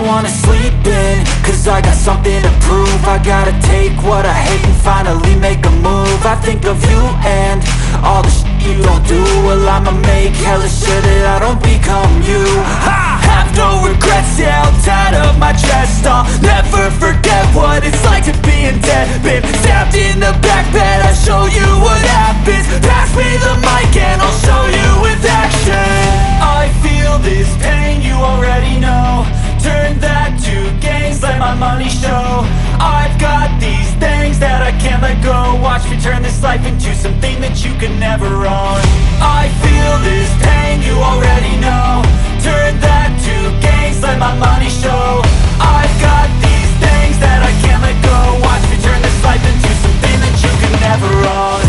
wanna sleep in, cause I got something to prove. I gotta take what I hate and finally make a move. I think of you and all the shit you don't do. Well, I'ma make hella sure that I don't become you. I have no regrets, yeah, I'll tie up my chest. I'll never forget what it's like to be in debt. Been stabbed in the back bed, I'll show you what happens. Pass me the mic and I'll show you with action. I feel this pain, you already know. Turn that to gains, let my money show. I've got these things that I can't let go. Watch me turn this life into something that you can never own. I feel this pain, you already know. Turn that to gains, let my money show. I've got these things that I can't let go. Watch me turn this life into something that you can never own.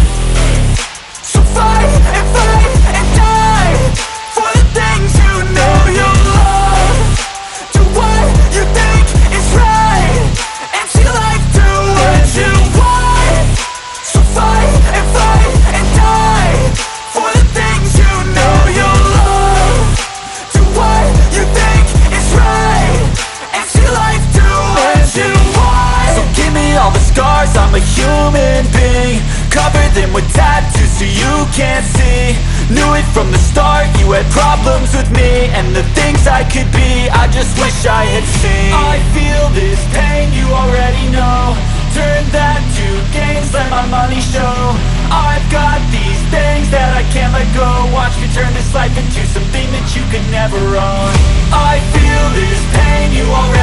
So fight and die for the things you know you love. Do what you think is right and see life do what you want. So fight and die for the things you know you love. Do what you think is right and see life do what you want. So give me all the scars, I'm a human being. Cover them with tattoos so you can't see. Knew it from the start, you had problems with me and the things I could be, I just wish I had seen. I feel this pain, you already know. Turn that to gains, let my money show. I've got these things that I can't let go. Watch me turn this life into something that you could never own. I feel this pain, you already